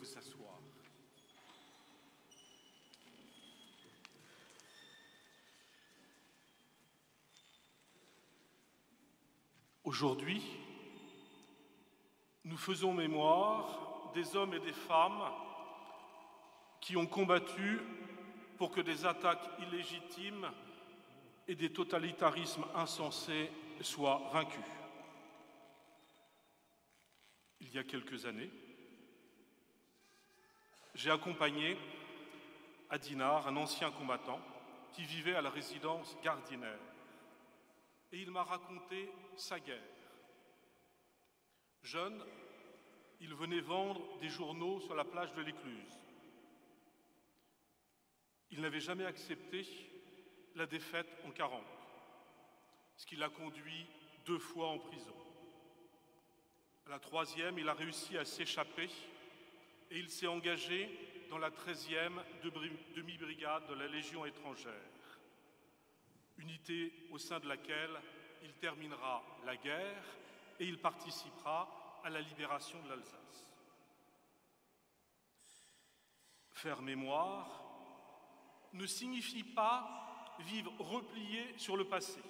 vous asseoir. Aujourd'hui, nous faisons mémoire des hommes et des femmes qui ont combattu pour que des attaques illégitimes et des totalitarismes insensés soient vaincus. Il y a quelques années, j'ai accompagné à Dinard un ancien combattant qui vivait à la résidence Gardiner. Et il m'a raconté sa guerre. Jeune, il venait vendre des journaux sur la plage de l'Écluse. Il n'avait jamais accepté la défaite en 40, ce qui l'a conduit 2 fois en prison. À la 3e, il a réussi à s'échapper et il s'est engagé dans la 13e demi-brigade de la Légion étrangère, unité au sein de laquelle il terminera la guerre et il participera à la libération de l'Alsace. Faire mémoire ne signifie pas vivre replié sur le passé,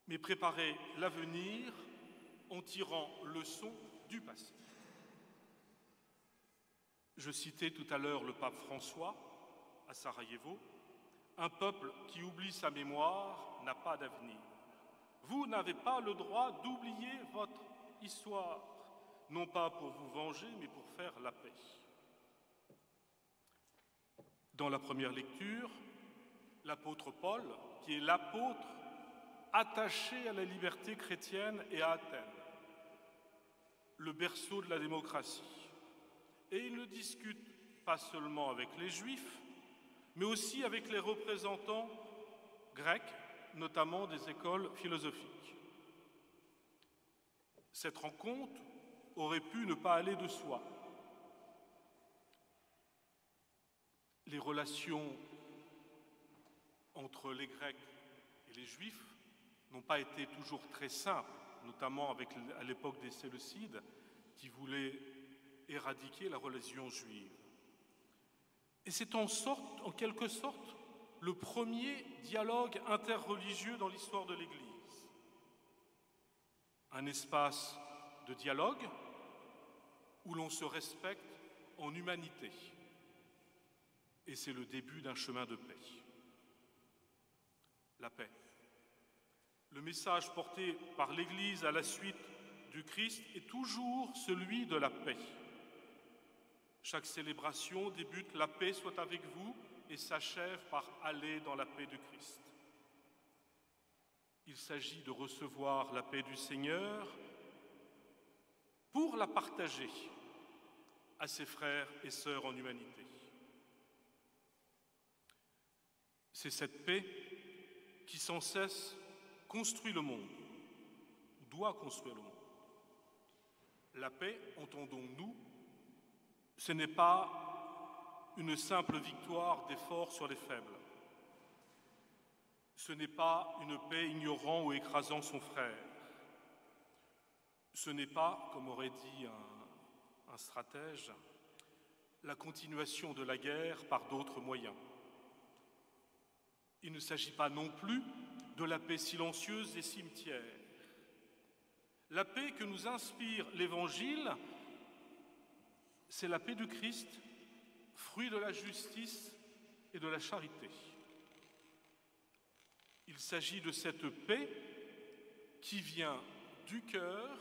mais préparer l'avenir en tirant leçon du passé. Je citais tout à l'heure le pape François à Sarajevo. Un peuple qui oublie sa mémoire n'a pas d'avenir. Vous n'avez pas le droit d'oublier votre histoire, non pas pour vous venger, mais pour faire la paix. Dans la première lecture, l'apôtre Paul, qui est l'apôtre attaché à la liberté chrétienne et à Athènes, le berceau de la démocratie, et il ne discute pas seulement avec les Juifs, mais aussi avec les représentants grecs, notamment des écoles philosophiques. Cette rencontre aurait pu ne pas aller de soi. Les relations entre les Grecs et les Juifs n'ont pas été toujours très simples, notamment à l'époque des Séleucides, qui voulaient éradiquer la religion juive. Et c'est en quelque sorte le premier dialogue interreligieux dans l'histoire de l'Église. Un espace de dialogue où l'on se respecte en humanité. Et c'est le début d'un chemin de paix. La paix. Le message porté par l'Église à la suite du Christ est toujours celui de la paix. Chaque célébration débute « La paix soit avec vous » et s'achève par « Aller dans la paix du Christ ». Il s'agit de recevoir la paix du Seigneur pour la partager à ses frères et sœurs en humanité. C'est cette paix qui sans cesse construit le monde, doit construire le monde. La paix, entendons-nous, ce n'est pas une simple victoire des forts sur les faibles. Ce n'est pas une paix ignorant ou écrasant son frère. Ce n'est pas, comme aurait dit un stratège, la continuation de la guerre par d'autres moyens. Il ne s'agit pas non plus de la paix silencieuse des cimetières. La paix que nous inspire l'Évangile, c'est la paix du Christ, fruit de la justice et de la charité. Il s'agit de cette paix qui vient du cœur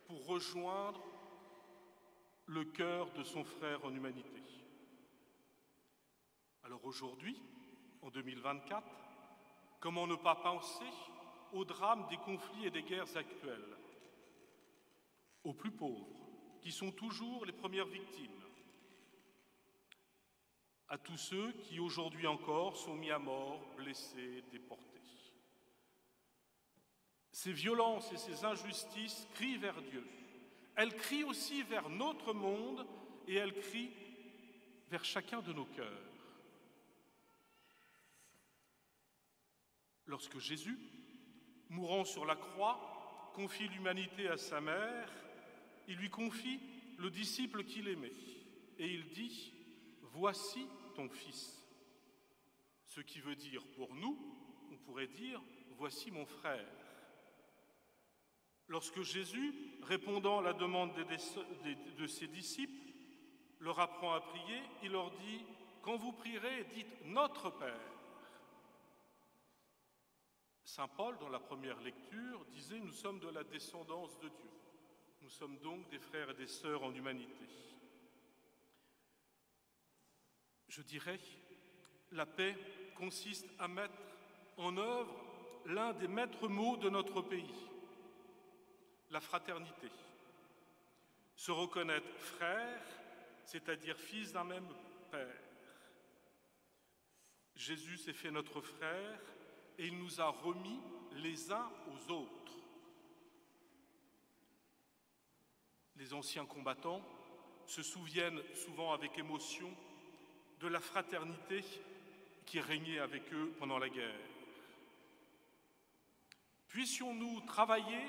pour rejoindre le cœur de son frère en humanité. Alors aujourd'hui, en 2024, comment ne pas penser au drame des conflits et des guerres actuelles, aux plus pauvres, qui sont toujours les premières victimes, à tous ceux qui aujourd'hui encore sont mis à mort, blessés, déportés. Ces violences et ces injustices crient vers Dieu. Elles crient aussi vers notre monde et elles crient vers chacun de nos cœurs. Lorsque Jésus, mourant sur la croix, confie l'humanité à sa mère, il lui confie le disciple qu'il aimait, et il dit « Voici ton fils ». Ce qui veut dire pour nous, on pourrait dire « Voici mon frère ». Lorsque Jésus, répondant à la demande de ses disciples, leur apprend à prier, il leur dit « Quand vous prierez, dites « Notre Père ». Saint Paul, dans la première lecture, disait « Nous sommes de la descendance de Dieu ». Nous sommes donc des frères et des sœurs en humanité. Je dirais, la paix consiste à mettre en œuvre l'un des maîtres mots de notre pays, la fraternité. Se reconnaître frère, c'est-à-dire fils d'un même Père. Jésus s'est fait notre frère et il nous a remis les uns aux autres. Les anciens combattants se souviennent souvent avec émotion de la fraternité qui régnait avec eux pendant la guerre. Puissions-nous travailler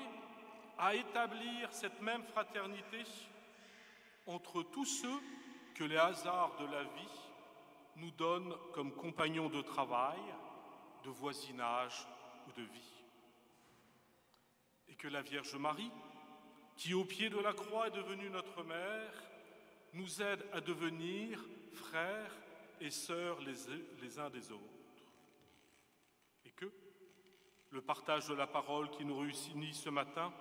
à établir cette même fraternité entre tous ceux que les hasards de la vie nous donnent comme compagnons de travail, de voisinage ou de vie. Et que la Vierge Marie, qui au pied de la croix est devenue notre mère, nous aide à devenir frères et sœurs les uns des autres. Et que le partage de la parole qui nous réunit ce matin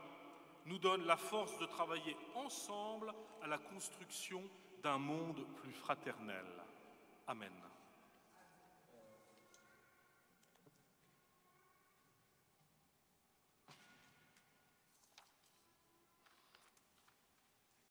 nous donne la force de travailler ensemble à la construction d'un monde plus fraternel. Amen.